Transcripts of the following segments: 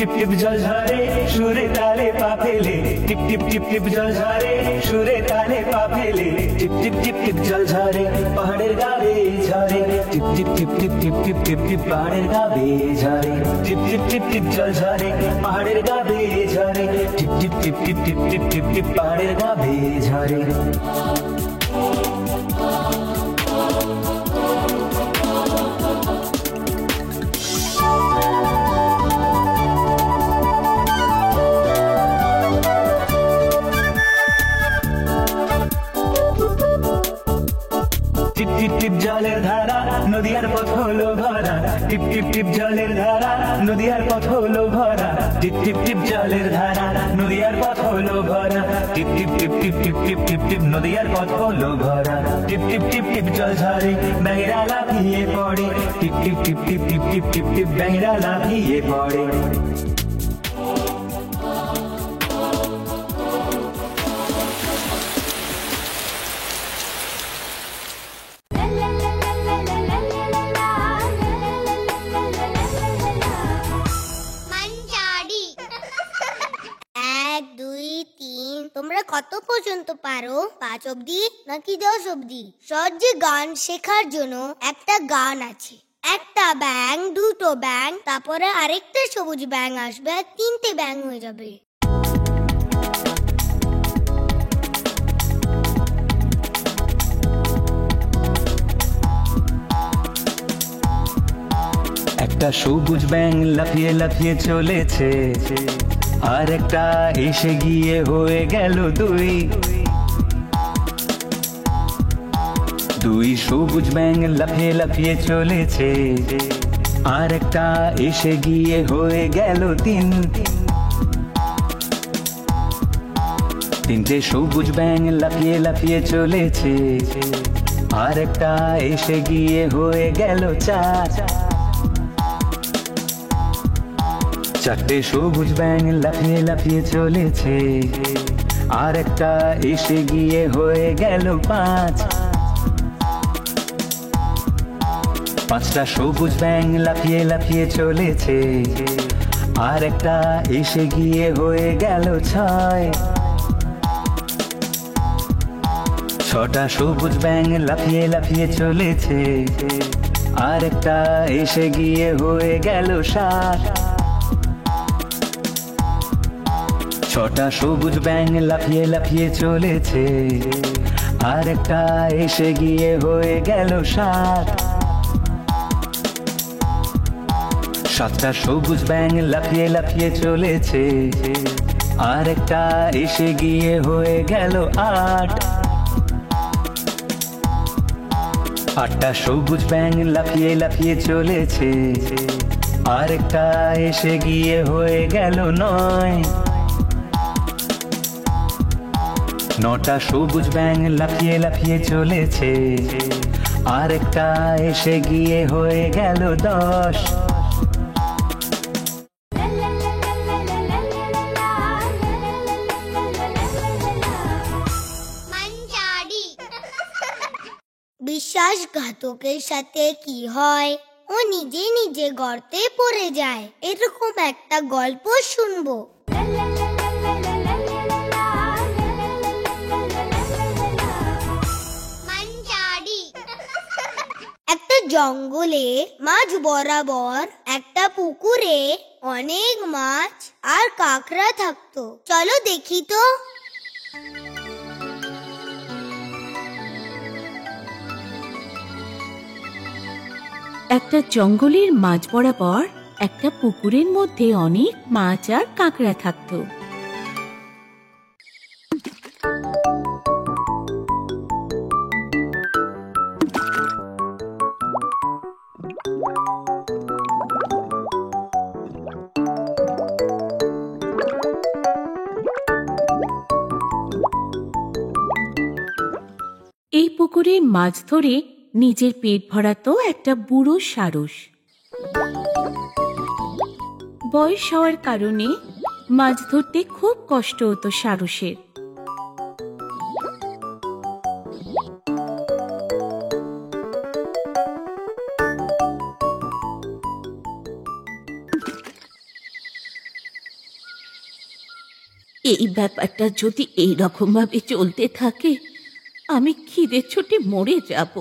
টিপ টিপ জল ঝরে সুরে তালে পা ফেলে টিপ টিপ টিপ টিপ জল ঝরে সুরে তালে পা ফেলে টিপ টিপ টিপ টিপ জল ঝরে পাহাড়ের গা বেয়ে ঝরে টিপ টিপ টিপ টিপ টিপ টিপ টিপ টিপ পাহাড়ের গা বেয়ে ঝরে টিপ টিপ টিপ টিপ জল ঝরে পাহাড়ের গা বেয়ে ঝরে টিপ টিপ টিপ টিপ টিপ টিপ টিপ টিপ পাহাড়ের গা বেয়ে ঝরে টিপ টিপ টিপ জলের ধারা নদীর পথ হলো ভরা টিপ টিপ টিপ জলের ধারা নদীর পথ হলো ভরা টিপ টিপ টিপ জলের ধারা নদীর পথ হলো ভরা টিপ টিপ টিপ টিপ টিপ টিপ টিপ টিপ নদীর পথ হলো ভরা টিপ টিপ টিপ টিপ জল ঝরে ব্যাঙেরা লাফিয়ে পড়ে টিপ টিপ টিপ টিপ টিপ টিপ টিপ টিপ ব্যাঙেরা লাফিয়ে পড়ে মাঞ্জারি 1 2 3 তোমরা কত পর্যন্ত পারো 5 অবধি নাকি 10 অবধি সহজে গান শেখার জন্য একটা গান আছে একটা ব্যাং দুটো ব্যাং তারপরে আরেকটা সবুজ ব্যাং আসবে আর 3টে ব্যাং হয়ে যাবে একটা সবুজ ব্যাঙ লাফিয়ে লাফিয়ে চলেছে আর একটা এসে গিয়ে হয়ে গেল দুই দুই সবুজ ব্যাঙ লাফিয়ে লাফিয়ে চলেছে আর একটা এসে গিয়ে হয়ে গেল তিন তিনটে সবুজ ব্যাঙ লাফিয়ে লাফিয়ে চলেছে আর একটা এসে গিয়ে হয়ে গেল চার চারটে সবুজ ব্যাঙ লাফিয়ে লাফিয়ে চলেছে আর একটা এসে গিয়ে হয়ে গেল পাঁচ পাঁচটা সবুজ ব্যাঙ লাফিয়ে লাফিয়ে চলেছে আর একটা এসে গিয়ে হয়ে গেল ছয় ছটা সবুজ ব্যাঙ লাফিয়ে লাফিয়ে চলেছে আর একটা এসে গিয়ে হয়ে গেল সাত ছটা সবুজ ব্যাঙ লাফিয়ে লাফিয়ে চলেছে আর একটা এসে গিয়ে হয়ে গেল সাত সাতটা সবুজ ব্যাঙ লাফিয়ে লাফিয়ে চলেছে আর একটা এসে গিয়ে হয়ে গেল আট আটটা সবুজ ব্যাঙ লাফিয়ে লাফিয়ে চলেছে আর একটা এসে গিয়ে হয়ে গেল নয় নটা সবুজ ব্যাঙ লাফিয়ে লাফিয়ে চলেছে আর একটা এসে গিয়ে হয়ে গেল 10 বিশ্বাসঘাতকের সাথে কি হয় ও নিজে নিজে গর্তে পড়ে যায় এরকম একটা গল্প শুনবো একটা জঙ্গলে মাঝ বরাবর একটা পুকুরে অনেক মাছ আর কাঁকড়া থাকতো চলো দেখি তো একটা জঙ্গলের মাঝ বরাবর একটা পুকুরের মধ্যে অনেক মাছ আর কাঁকড়া থাকতো এই পুকুরে মাছ ধরে নিজের পেট ভরাতো একটা বুড়ো সারস বয়স হওয়ার কারণে মাছ ধরতে খুব কষ্ট হতো সারসের এই ব্যাপারটা যদি এই রকম ভাবে চলতে থাকে, আমি খিদে ছুটে মরে যাব।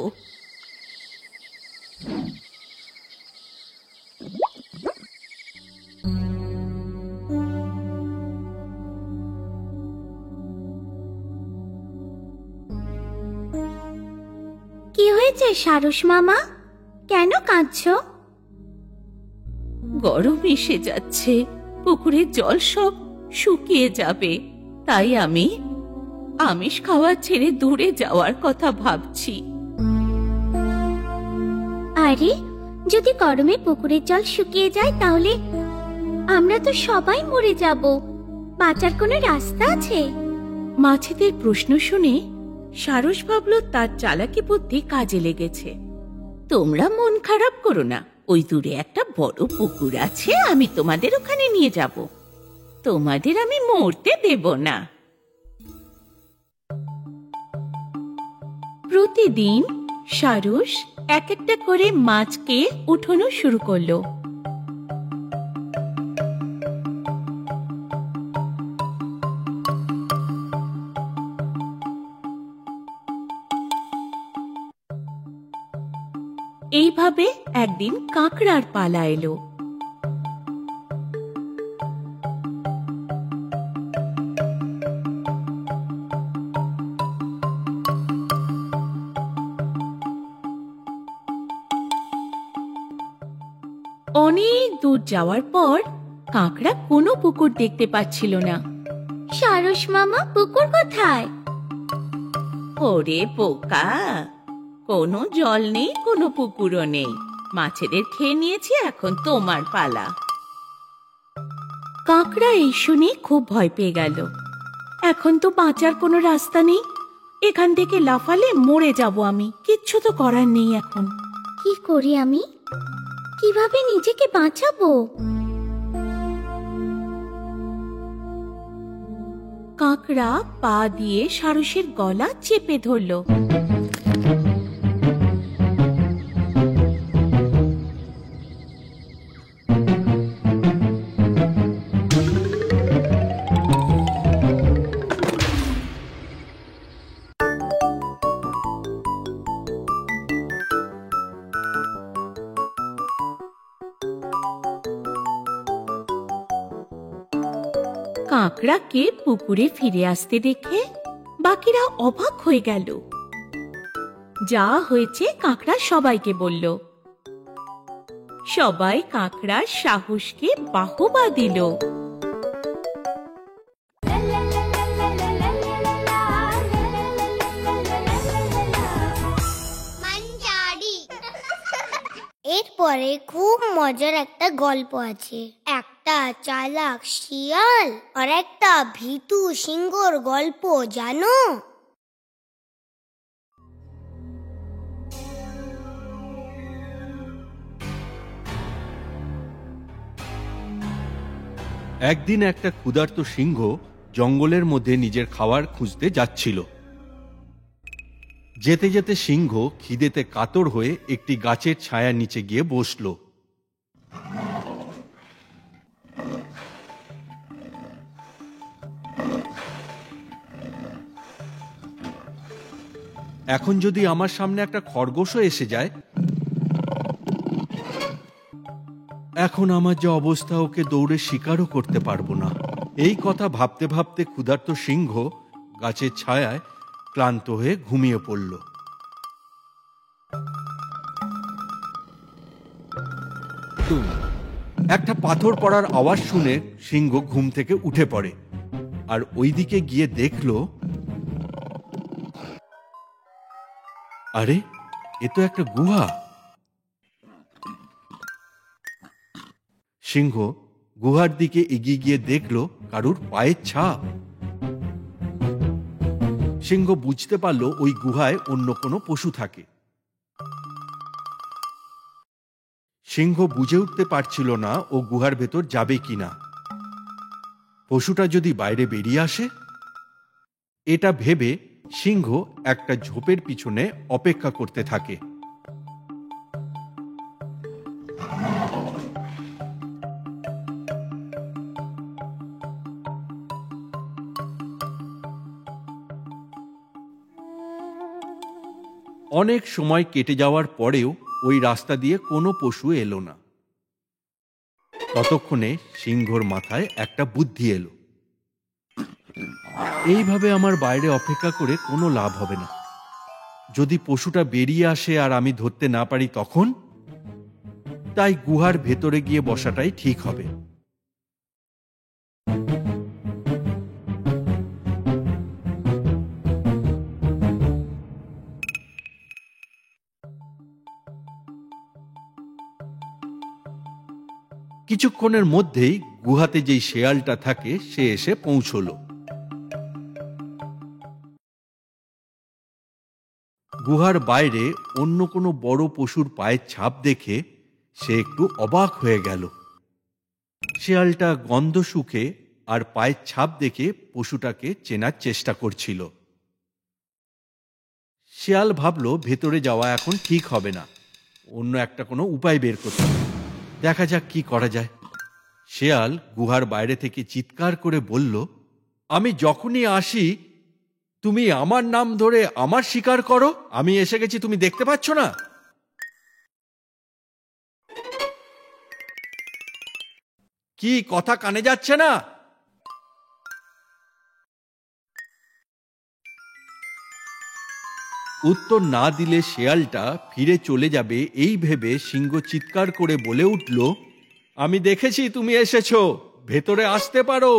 কি হয়েছে সারস মামা, কেন কাঁদছো? গরম এসে যাচ্ছে, পুকুরের জল সব শুকিয়ে যাবে, তাই আমি আমিষ খাওয়া ছেড়ে দূরে যাওয়ার কথা ভাবছি। আরে, যদি গরমে পুকুরের জল শুকিয়ে যায় তাহলে আমরা তো সবাই মরে যাব। বাঁচার কোনো রাস্তা আছে? মাছেদের প্রশ্ন শুনে সারস ভাবল তার চালাকি বুদ্ধি কাজে লেগেছে। তোমরা মন খারাপ করো না, ওই দূরে একটা বড় পুকুর আছে, আমি তোমাদের ওখানে নিয়ে যাব। তোমাদের আমি মরতে দেব না। প্রতিদিন সারস এক একটা করে মাছকে উঠানো শুরু করলো। এইভাবে একদিন কাঁকড়ার পালা এলো। অনেক দূর যাওয়ার পর কাঁকড়া কোনো পুকুর দেখতে পাচ্ছিল না। সারস মামা, পুকুর কোথায়? ওরে বোকা, কোনো জল নেই, কোনো পুকুরও নেই, মাছেদের খেয়ে নিয়েছি, এখন তোমার পালা। কাঁকড়া এই শুনে খুব ভয় পেয়ে গেল। এখন তো বাঁচার কোনো রাস্তা নেই, এখান থেকে লাফালে মরে যাব আমি, কিচ্ছু তো করার নেই এখন। কি করি আমি? কিভাবে নিজেকে বাঁচাবো? কাঁকড়া পা দিয়ে সারসের গলা চেপে ধরল। কাঁকড়াকে পুকুরে ফিরে আসতে দেখে বাকিরা অবাক হয়ে গেল। যা হয়েছে কাঁকড়া সবাইকে বলল। সবাই কাঁকড়ার সাহসকে বাহবা দিল। এরপরে খুব মজার একটা গল্প আছে। একটা চালাক শিয়াল আর একটা ভীতু সিংহর গল্প, জানো? একদিন একটা ক্ষুধার্ত সিংহ জঙ্গলের মধ্যে নিজের খাবার খুঁজতে যাচ্ছিল। যেতে যেতে সিংহ খিদেতে কাতর হয়ে একটি গাছের ছায়ার নিচে গিয়ে বসল। এখন যদি আমার সামনে একটা খরগোশও এসে যায়, এখন আমার যে অবস্থা, ওকে দৌড়ে শিকারও করতে পারবো না। এই কথা ভাবতে ভাবতে ক্ষুধার্ত সিংহ গাছের ছায়ায় ক্লান্ত হয়ে ঘুমিয়ে পড়ল। একটা পাথর পড়ার আওয়াজ শুনে সিংহ ঘুম থেকে উঠে পড়ে আর ওইদিকে গিয়ে দেখল, আরে এ তো একটা গুহা। সিংহ গুহার দিকে এগিয়ে গিয়ে দেখল কারুর পায়ের ছাপ। সিংহ বুঝতে পারল ওই গুহায় অন্য কোনো পশু থাকে। সিংহ বুঝে উঠতে পারছিল না ও গুহার ভেতর যাবে কিনা। পশুটা যদি বাইরে বেরিয়ে আসে, এটা ভেবে সিংহ একটা ঝোপের পিছনে অপেক্ষা করতে থাকে। অনেক সময় কেটে যাওয়ার পরেও ওই রাস্তা দিয়ে কোনো পশু এলো না। ততক্ষণে সিংহর মাথায় একটা বুদ্ধি এলো, এইভাবে আমার বাইরে অপেক্ষা করে কোনো লাভ হবে না। যদি পশুটা বেরিয়ে আসে আর আমি ধরতে না পারি তখন? তাই গুহার ভেতরে গিয়ে বসাটাই ঠিক হবে। কিছুক্ষণের মধ্যেই গুহাতে যেই শেয়ালটা থাকে সে এসে পৌঁছলো। গুহার বাইরে অন্য কোনো বড় পশুর পায়ের ছাপ দেখে সে একটু অবাক হয়ে গেল। শেয়ালটা গন্ধ শুকে আর পায়ের ছাপ দেখে পশুটাকে চেনার চেষ্টা করছিল। শেয়াল ভাবল ভেতরে যাওয়া এখন ঠিক হবে না, অন্য একটা কোনো উপায় বের করতে হবে, দেখা যাক কি করা যায়। শেয়াল গুহার বাইরে থেকে চিৎকার করে বলল, আমি যখনই আসি তুমি আমার নাম ধরে আমার শিকার করো। আমি এসে গেছি, তুমি দেখতে পাচ্ছ না? কি কথা কানে যাচ্ছে না? উত্তর না দিলে শেয়ালটা ফিরে চলে যাবে এই ভেবে সিংহ চিৎকার করে বলে উঠল, আমি দেখেছি তুমি এসেছো, ভেতরে আসতে পারো।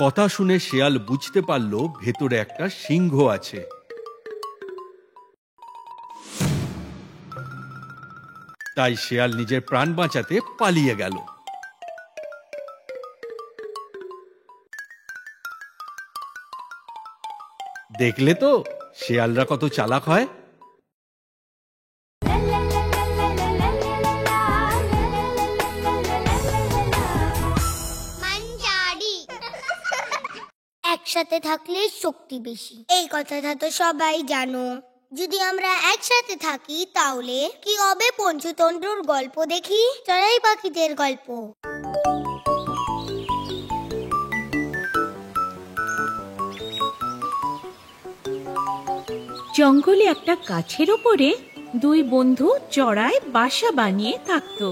কথা শুনে শেয়াল বুঝতে পারল ভেতরে একটা সিংহ আছে। তাই শেয়াল নিজের প্রাণ বাঁচাতে পালিয়ে গেল। দেখলে তো শেয়ালরা কত চালাক হয়। একসাথে থাকলে শক্তি বেশি, এই কথাটা তো সবাই জানো। যদি আমরা একসাথে থাকি তাহলে কি হবে? পঞ্চতন্ত্রর গল্প দেখি, চড়াই পাখিদের গল্প। জঙ্গলে একটা গাছের ওপরে দুই বন্ধু চড়ায় বাসা বানিয়ে থাকতো।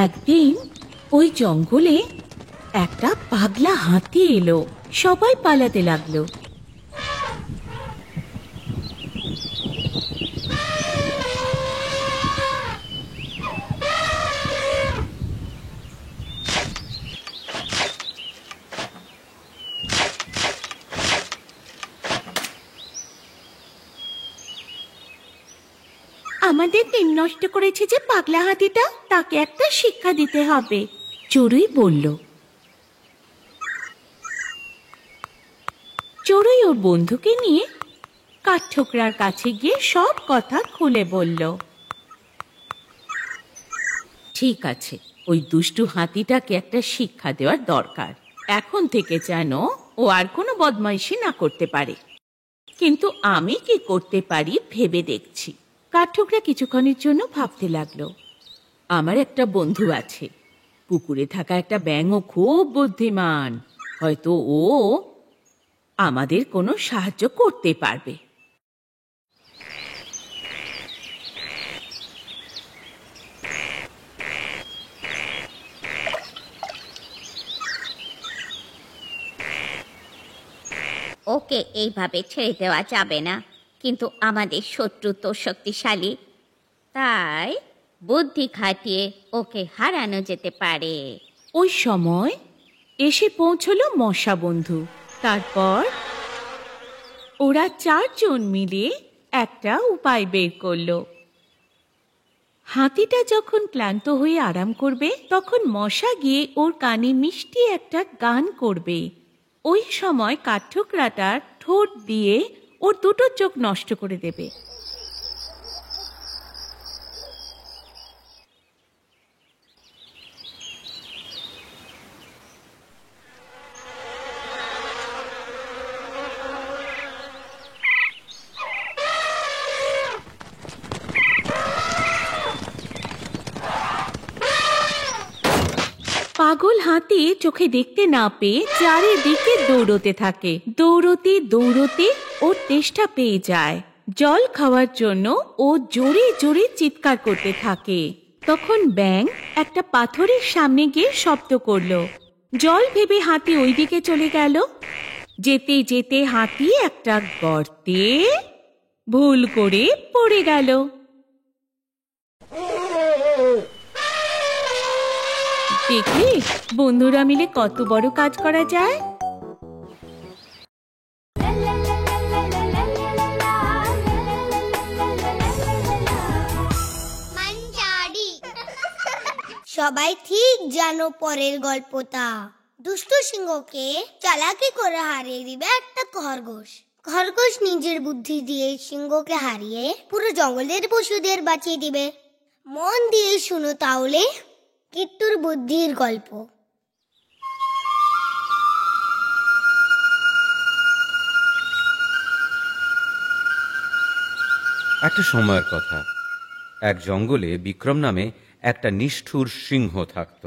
একদিন ওই জঙ্গলে একটা পাগলা হাতি এলো, সবাই পালাতে লাগলো। আমাদের দিন নষ্ট করেছে যে পাগলা হাতিটা, তাকে একটা শিক্ষা দিতে হবে, চড়ুই বলল। চড়ুই ওর বন্ধুকে নিয়ে কাঠঠোকরার কাছে গিয়ে সব কথা খুলে বলল। ঠিক আছে, ওই দুষ্টু হাতিটাকে একটা শিক্ষা দেওয়ার দরকার। এখন থেকে যেন ও আর কোনো বদমাইশি না করতে পারে। কিন্তু আমি কি করতে পারি ভেবে দেখছি। কাঠঠোকরা কিছুক্ষণের জন্য ভাবতে লাগলো। আমার একটা বন্ধু আছে, পুকুরে থাকা একটা ব্যাঙও খুব বুদ্ধিমান, হয়তো ও আমাদের কোনো সাহায্য করতে পারবে। ওকে এইভাবে ছেড়ে দেওয়া যাবে না, কিন্তু আমাদের শত্রু তো শক্তিশালী, তাই বুদ্ধি খাটিয়ে ওকে হারানো যেতে পারে। ওই সময় এসে পৌঁছলো মশা বন্ধু। তারপর ওরা 4 জন মিলে একটা উপায় বের করলো। হাতিটা যখন ক্লান্ত হয়ে আরাম করবে, তখন মশা গিয়ে ওর কানে মিষ্টি একটা গান করবে। ওই সময় কাঠঠোকরাটার ঠোঁট দিয়ে ওর 2টো চোখ নষ্ট করে দেবে। পাগল হাতি চোখে দেখতে না পেয়ে চারিদিকে দৌড়তে থাকে। দৌড়তে দৌড়তে ওর তেষ্টা পেয়ে যায়। জল খাওয়ার জন্য ও জোরে জোরে চিৎকার করতে থাকে। তখন ব্যাঙ একটা পাথরের সামনে গিয়ে শব্দ করলো। জল ভেবে হাতি ওইদিকে চলে গেল। যেতে যেতে হাতি একটা গর্তে ভুল করে পড়ে গেল। দেখলে বন্ধুরা মিলে কত বড় কাজ করা যায়। সবাই ঠিক জানো পরের গল্পটা। দুষ্ট সিংহকে চালাকি করে হারিয়ে দিবে একটা খরগোশ। খরগোশ নিজের বুদ্ধি দিয়ে সিংহকে হারিয়ে পুরো জঙ্গলের পশুদের বাঁচিয়ে দিবে। মন দিয়ে শুনো তাহলে কিট্টুর বুদ্ধির গল্প। একটা সময়ের কথা, এক জঙ্গলে বিক্রম নামে একটা নিষ্ঠুর সিংহ থাকত।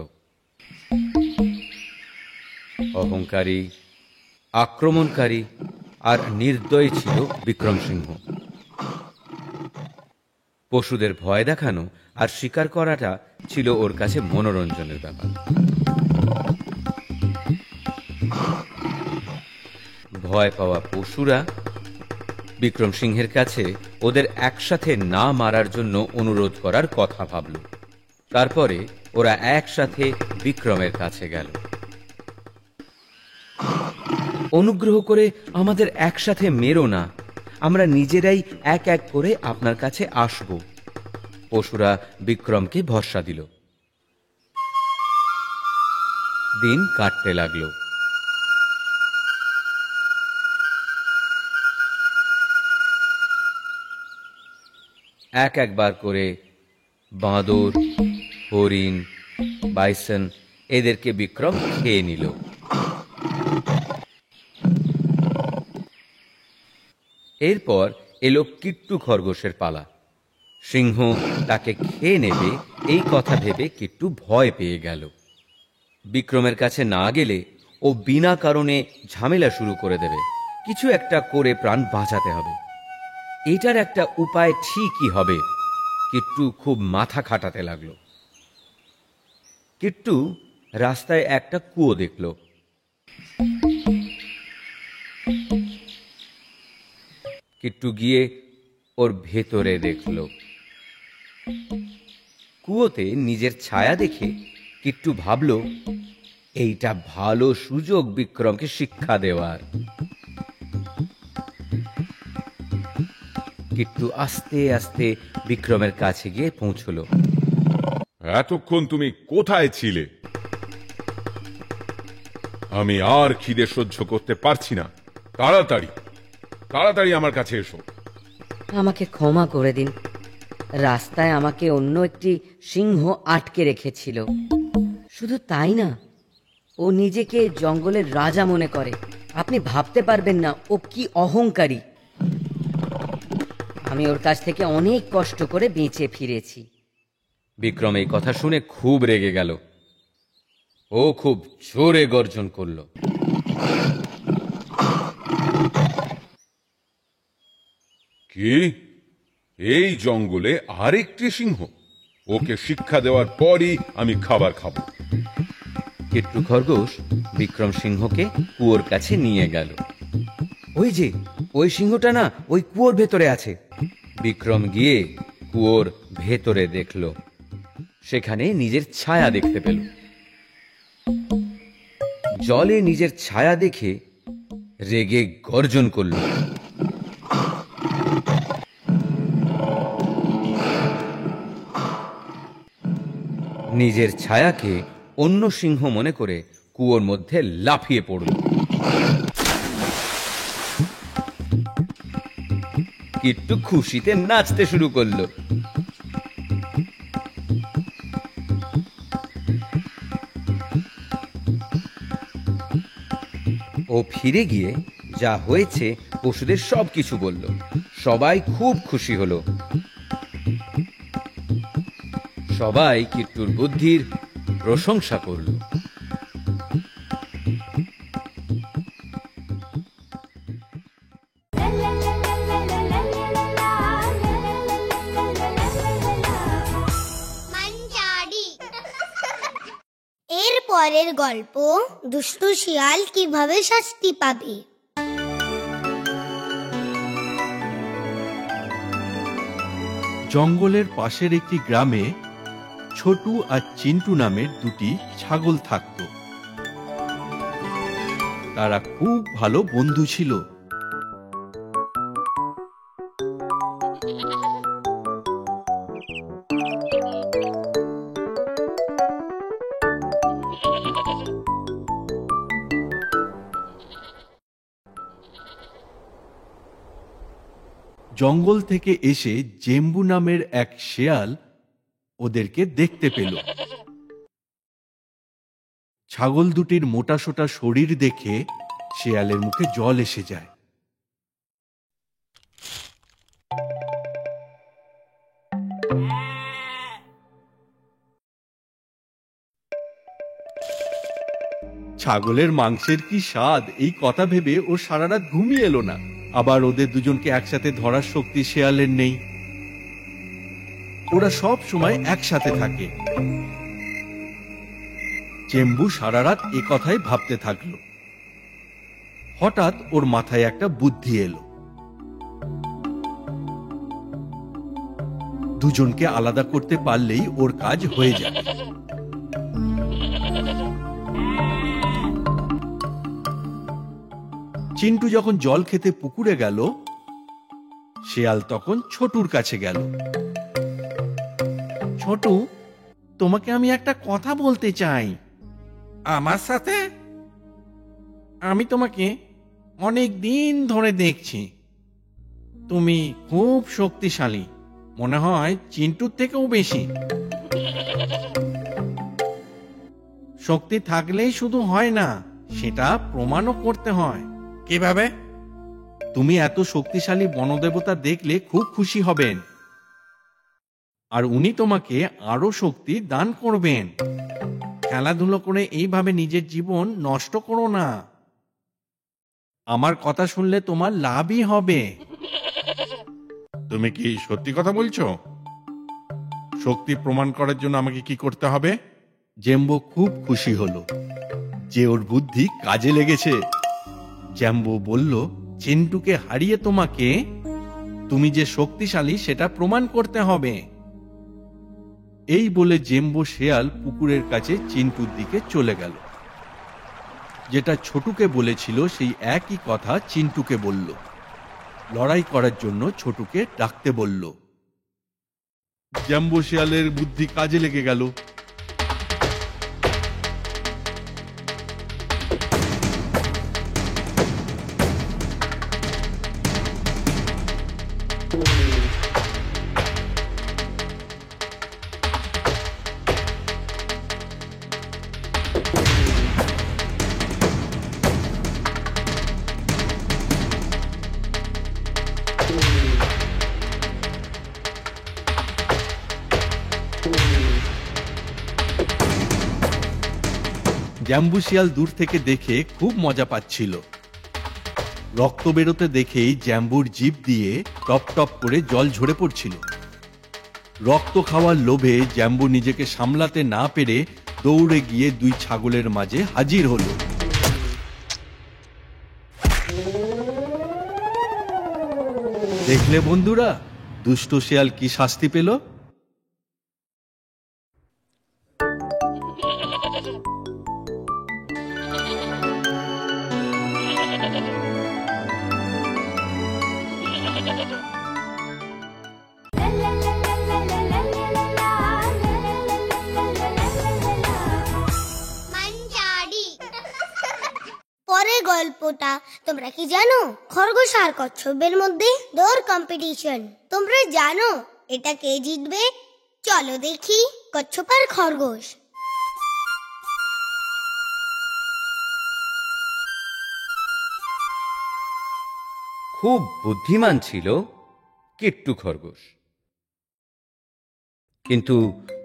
অহংকারী, আক্রমণকারী আর নির্দয়ী ছিল বিক্রম সিংহ। পশুদের ভয় দেখানো আর শিকার করাটা ছিল ওর কাছে মনোরঞ্জনের ব্যাপার। ভয় পাওয়া পশুরা বিক্রম সিংহের কাছে ওদের একসাথে না মারার জন্য অনুরোধ করার কথা ভাবল। তারপরে ওরা একসাথে বিক্রমের কাছে গেল। অনুগ্রহ করে আমাদের একসাথে মেরো না, আমরা নিজেরাই এক এক করে আপনার কাছে আসব। পশুরা বিক্রমকে ভরসা দিল। দিন কাটতে লাগলো। এক একবার করে বাঁদর, হরিণ, বাইসন এদেরকে বিক্রম খেয়ে নিল। এরপর এলো কিট্টু খরগোশের পালা। সিংহ তাকে খেয়ে নেবে এই কথা ভেবে কিট্টু ভয় পেয়ে গেল। বিক্রমের কাছে না গেলে ও বিনা কারণে ঝামেলা শুরু করে দেবে। কিছু একটা করে প্রাণ বাঁচাতে হবে। এটার একটা উপায় ঠিকই হবে। কিট্টু খুব মাথা খাটাতে লাগলো। কিট্টু রাস্তায় একটা কুয়ো দেখল। কিট্টু গিয়ে ওর ভেতরে দেখল। কুয়োতে নিজের ছায়া দেখে কিট্টু ভাবল, এইটা ভালো সুযোগ বিক্রমকে শিক্ষা দেওয়ার। কিট্টু আস্তে আস্তে বিক্রমের কাছে গিয়ে পৌঁছল। এতক্ষণ তুমি কোথায় ছিলে? আমি আর খিদে সহ্য করতে পারছি না। তাড়াতাড়ি তাড়াতাড়ি আমার কাছে এসো। আমাকে ক্ষমা করে দিন, রাস্তায় আমাকে অন্য একটি সিংহ আটকে রেখেছিল। শুধু তাই না, ও নিজেকে জঙ্গলের রাজা মনে করে। আপনি ভাবতে পারবেন না ও কি অহংকারী। আমি ওর কাছ থেকে অনেক কষ্ট করে বেঁচে ফিরেছি। বিক্রম এই কথা শুনে খুব রেগে গেল। ও খুব জোরে গর্জন করল। কি? এই জঙ্গলে আরেকটি সিংহ? ওকে শিক্ষা দেওয়ার পরই আমি খাবার খাবো। কিট্টু খরগোশ বিক্রম সিংহকে কুয়োর কাছে নিয়ে গেল। ওই যে ওই সিংহটা না ওই কুয়োর ভেতরে আছে। বিক্রম গিয়ে কুয়োর ভেতরে দেখল, সেখানে নিজের ছায়া দেখতে পেল। জলে নিজের ছায়া দেখে রেগে গর্জন করল। নিজের ছায়াকে অন্য সিংহ মনে করে কুয়োর মধ্যে লাফিয়ে পড়ল। কিট্টু খুশিতে নাচতে শুরু করলো। ও ফিরে গিয়ে যা হয়েছে পশুদের সবকিছু বলল। সবাই খুব খুশি হলো। সবাই কিট্টুর বুদ্ধির প্রশংসা করল। এর পরের গল্প দুষ্টু শিয়াল কিভাবে শাস্তি পাবে। জঙ্গলের পাশের একটি গ্রামে ছোটু আর চিন্টু নামের দুটি ছাগল থাকত। তারা খুব ভালো বন্ধু ছিল। জঙ্গল থেকে এসে জেম্বু নামের এক শেয়াল ওদেরকে দেখতে পেল। ছাগল দুটির মোটাসোটা শরীর দেখে শেয়ালের মুখে জল এসে যায়। ছাগলের মাংসের কি স্বাদ, এই কথা ভেবে ও সারা রাত ঘুমিয়ে এলো না। আবার ওদের দুজনকে একসাথে ধরার শক্তি শেয়ালের নেই। ওরা সব সময় একসাথে থাকে। জেম্বু সারা রাত এ কথাই ভাবতে থাকলো। হঠাৎ ওর মাথায় একটা বুদ্ধি এলো। দুজনকে আলাদা করতে পারলেই ওর কাজ হয়ে যাবে। চিন্টু যখন জল খেতে পুকুরে গেল, শেয়াল তখন ছোটুর কাছে গেল। ছোটু, তোমাকে আমি একটা কথা বলতে চাই। আমার সাথে? আমি তোমাকে অনেক দিন ধরে দেখছি। তুমি খুব শক্তিশালী, মনে হয় চিন্টুর থেকেও বেশি। শক্তি থাকলেই শুধু হয় না, সেটা প্রমাণও করতে হয়। কিভাবে? তুমি এত শক্তিশালী বনদেবতা দেখলে খুব খুশি হবেন, আর উনি তোমাকে আরো শক্তি দান করবেন। খেলাধুলো করে এইভাবে নিজের জীবন নষ্ট করো না। আমার কথা শুনলে তোমার লাভই হবে। তুমি কি সত্যি কথা বলছো? শক্তি প্রমাণ করার জন্য আমাকে কি করতে হবে? জেম্বো খুব খুশি হলো যে ওর বুদ্ধি কাজে লেগেছে। জেম্বো বলল, চিন্টুকে হারিয়ে তোমাকে তুমি যে শক্তিশালী সেটা প্রমাণ করতে হবে। এই বলে জেম্বো শেয়াল পুকুরের কাছে চিন্টুর দিকে চলে গেল। যেটা ছোটুকে বলেছিল সেই একই কথা চিন্টুকে বলল। লড়াই করার জন্য ছোটুকে ডাকতে বলল। জেম্বো শেয়ালের বুদ্ধি কাজে লেগে গেল। জাম্বু শিয়াল দূর থেকে দেখে খুব মজা পাচ্ছিল। রক্ত বেরোতে দেখেই জাম্বুর জিভ দিয়ে টপ টপ করে জল ঝরে পড়ছিল। রক্ত খাওয়ার লোভে জাম্বু নিজেকে সামলাতে না পেরে দৌড়ে গিয়ে দুই ছাগলের মাঝে হাজির হলো। দেখলে বন্ধুরা, দুষ্ট শিয়াল কি শাস্তি পেল? মাঞ্জারি। পরের গল্পটা তোমরা কি জানো? খরগোশ আর কচ্ছপের মধ্যে দৌড় কম্পিটিশন। তোমরা জানো এটা কে জিতবে? চলো দেখি। কচ্ছপ আর খরগোশ। খুব বুদ্ধিমান ছিল কিট্টু খরগোশ, কিন্তু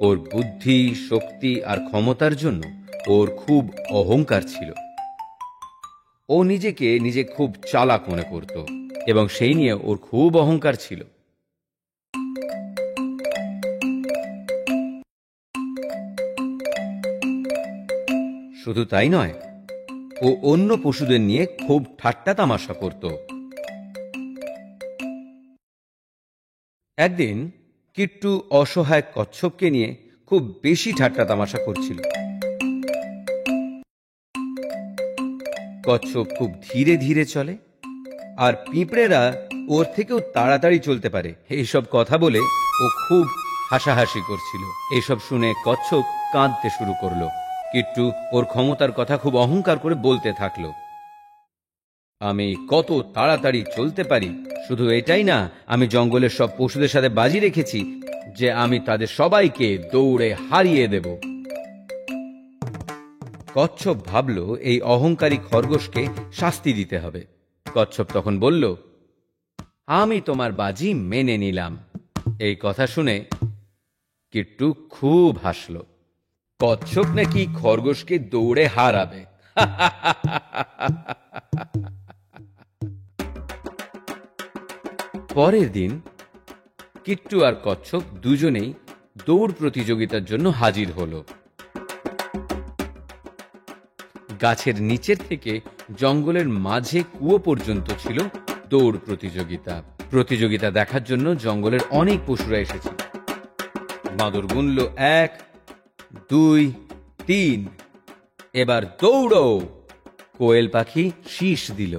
ওর বুদ্ধি, শক্তি আর ক্ষমতার জন্য ওর খুব অহংকার ছিল। ও নিজে খুব চালাক মনে করত এবং সেই নিয়ে ওর খুব অহংকার ছিল। শুধু তাই নয়, ও অন্য পশুদের নিয়ে খুব ঠাট্টা তামাশা করত। একদিন কিট্টু অসহায় কচ্ছপকে নিয়ে খুব বেশি ঠাট্টা তামাশা করছিল। কচ্ছপ খুব ধীরে ধীরে চলে, আর পিঁপড়েরা ওর থেকেও তাড়াতাড়ি চলতে পারে, এইসব কথা বলে ও খুব হাসাহাসি করছিল। এইসব শুনে কচ্ছপ কাঁদতে শুরু করলো। কিট্টু ওর ক্ষমতার কথা খুব অহংকার করে বলতে থাকলো, আমি কত তাড়াতাড়ি চলতে পারি, শুধু এটাই না, আমি জঙ্গলের সব পশুদের সাথে বাজি রেখেছি যে আমি তাদের সবাইকে দৌড়ে হারিয়ে দেব। কচ্ছপ ভাবল এই অহংকারী খরগোশকে শাস্তি দিতে হবে। কচ্ছপ তখন বলল, আমি তোমার বাজি মেনে নিলাম। এই কথা শুনে কিট্টু খুব হাসল। কচ্ছপ নাকি খরগোশকে দৌড়ে হারাবে। পরের দিন কিট্টু আর কচ্ছপ দুজনেই দৌড় প্রতিযোগিতার জন্য হাজির হলো। গাছের নিচের থেকে জঙ্গলের মাঝে কুয়ো পর্যন্ত ছিল দৌড় প্রতিযোগিতা। প্রতিযোগিতা দেখার জন্য জঙ্গলের অনেক পশুরা এসেছিল। বাঁদর গুনল 1, 2, 3, এবার দৌড়ো। কোয়েল পাখি শীষ দিল।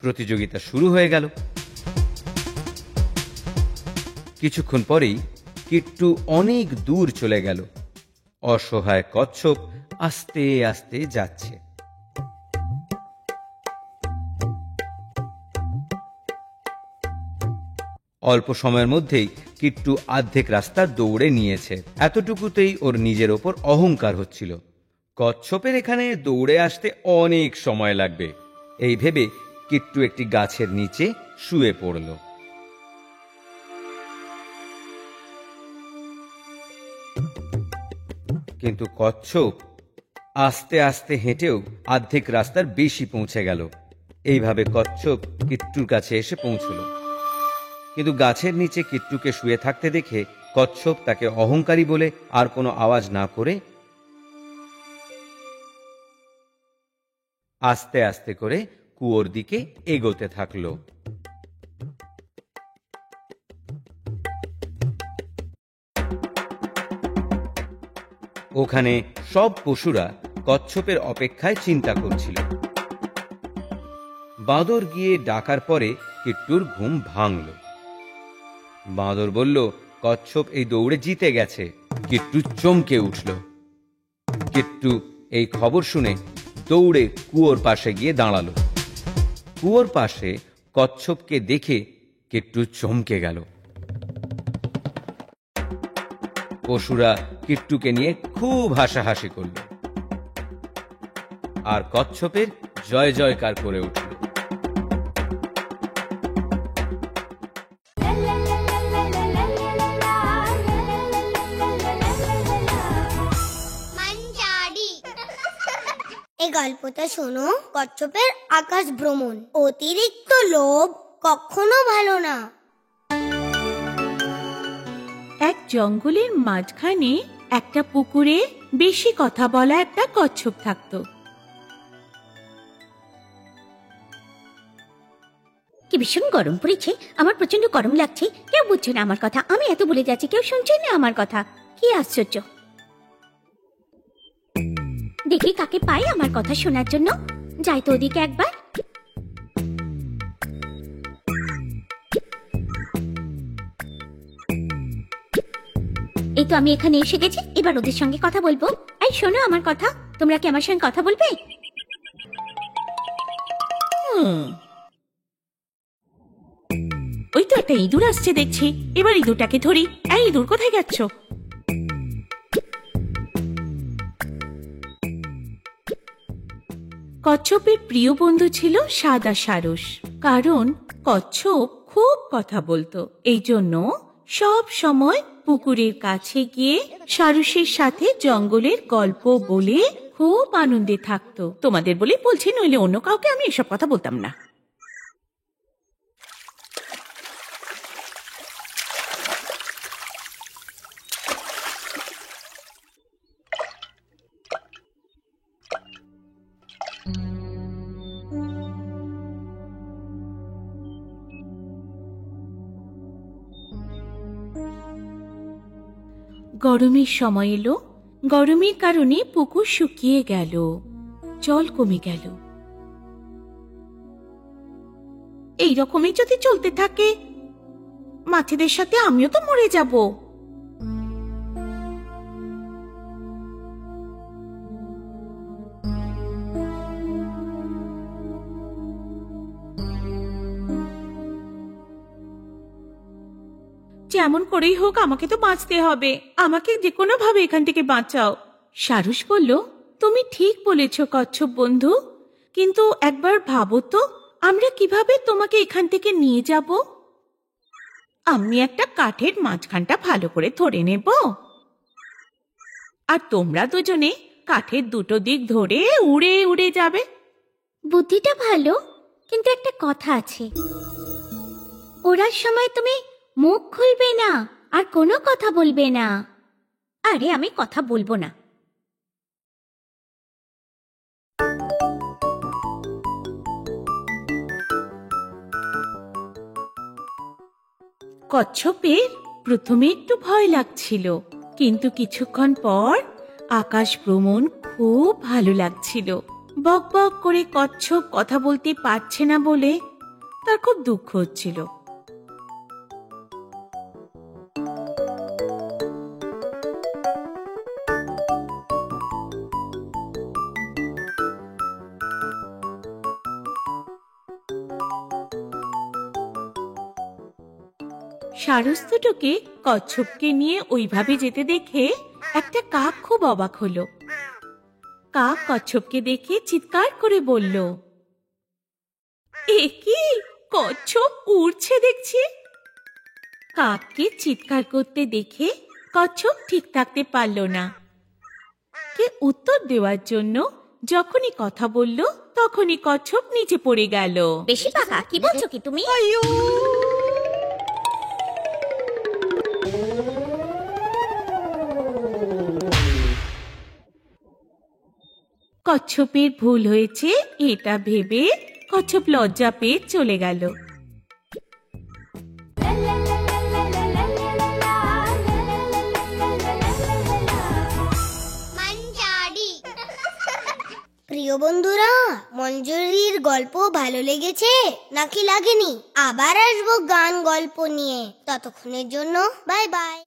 প্রতিযোগিতা শুরু হয়ে গেল। কিছুক্ষণ পরেই কিট্টু অনেক দূর চলে গেল। অসহায় কচ্ছপ আস্তে আস্তে যাচ্ছে। অল্প সময়ের মধ্যেই কিট্টু অর্ধেক রাস্তা দৌড়ে নিয়েছে। এতটুকুতেই ওর নিজের ওপর অহংকার হচ্ছিল। কচ্ছপের এখানে দৌড়ে আসতে অনেক সময় লাগবে, এই ভেবে কিট্টু একটি গাছের নিচে শুয়ে পড়ল। কিন্তু কচ্ছপ আস্তে আস্তে হেঁটেও অর্ধেক রাস্তার বেশি পৌঁছে গেল। এইভাবে কচ্ছপ কিট্টুর কাছে এসে পৌঁছল। কিন্তু গাছের নিচে কিট্টুকে শুয়ে থাকতে দেখে কচ্ছপ তাকে অহংকারী বলে আর কোনো আওয়াজ না করে আস্তে আস্তে করে কুয়োর দিকে এগোতে থাকলো। ওখানে সব পশুরা কচ্ছপের অপেক্ষায় চিন্তা করছিল। বাঁদর গিয়ে ডাকার পরে কিট্টুর ঘুম ভাঙল। বাঁদর বলল, কচ্ছপ এই দৌড়ে জিতে গেছে। কিট্টু চমকে উঠল। কিট্টু এই খবর শুনে দৌড়ে কুয়োর পাশে গিয়ে দাঁড়ালো। কুয়োর পাশে কচ্ছপকে দেখে কিট্টু চমকে গেল। পশুরা কিট্টুকে নিয়ে খুব হাসাহাসি করল আর কচ্ছপের জয় জয়কার করে উঠল। এই গল্পটা শোনো, কচ্ছপের আকাশ ভ্রমণ। অতিরিক্ত লোভ কখনো ভালো না। এক জঙ্গলের মাঝখানে একটা পুকুরে বেশি কথা বলা একটা কচ্ছপ থাকতো। কি ভীষণ গরম পড়েছে, আমার প্রচন্ড গরম লাগছে। কেউ বুঝছে না আমার কথা, আমি এত বলে যাচ্ছি, কেউ শুনছে না আমার কথা। কি আশ্চর্য! দেখি কাকে পাই আমার কথা শোনার জন্য। যাই তো ওদিকে একবার। এই তো আমি এখানে এসে গেছি, এবার ওদের সঙ্গে কথা বলবো। এই শোনো আমার কথা, তোমরা কি আমার সঙ্গে কথা বলবে? ওই তো একটা ইঁদুর আসছে দেখছি, এবার ইঁদুরটাকে ধরি। এই ইঁদুর, কোথায় যাচ্ছ? কচ্ছপের প্রিয় বন্ধু ছিল সাদা সারস, কারণ কচ্ছপ খুব কথা বলতো। এই জন্য সব সময় পুকুরের কাছে গিয়ে সারসের সাথে জঙ্গলের গল্প বলে খুব আনন্দে থাকতো। তোমাদের বলে বলছি, নইলে অন্য কাউকে আমি এসব কথা বলতাম না। গরমের সময় এলো। গরমের কারণে পুকুর শুকিয়ে গেল, জল কমে গেল। এই রকমই যদি চলতে থাকে, মাছেদের সাথে আমিও তো মরে যাব। যেমন করেই হোক আমাকে তো বাঁচতে হবে, আমাকে যে কোনো ভাবে এখান থেকে বাঁচাও। সারস বলল, তুমি ঠিক বলেছ কচ্ছপ বন্ধু, কিন্তু একবার ভাবো তো আমরা কিভাবে তোমাকে এখান থেকে নিয়ে যাব। আমি একটা কাঠের মাঝখানটা ভালো করে ধরে নেব, আর তোমরা দুজনে কাঠের দুটো দিক ধরে উড়ে উড়ে যাবে। বুদ্ধিটা ভালো, কিন্তু একটা কথা আছে, ওড়ার সময় তুমি মুখ খুলবে না আর কোনো কথা বলবে না। আরে আমি কথা বলবো না। কচ্ছপের প্রথমে একটু ভয় লাগছিল, কিন্তু কিছুক্ষণ পর আকাশ ভ্রমণ খুব ভালো লাগছিল। বক বক করে কচ্ছপ কথা বলতে পারছে না বলে তার খুব দুঃখ হচ্ছিল। সারস দুটোকে কচ্ছপকে নিয়ে ওইভাবে যেতে দেখে একটা কাক খুব অবাক হলো। কাক কচ্ছপকে দেখে চিৎকার করে বলল, এ কি, কচ্ছপ উড়ছে দেখছি। কাককে চিৎকার করতে দেখে কচ্ছপ ঠিক থাকতে পারল না। কে উত্তর দেওয়ার জন্য যখনই কথা বলল, তখনই কচ্ছপ নিচে পড়ে গেল। বেশি পাকা, কি বলছো কি তুমি? কচ্ছপের ভুল হয়েছে এটা ভেবে কচ্ছপ লজ্জা পেয়ে চলে গেল। প্রিয় বন্ধুরা, মঞ্জুরির গল্প ভালো লেগেছে নাকি লাগেনি? আবার আসবো গান গল্প নিয়ে। ততক্ষণের জন্য বাই বাই।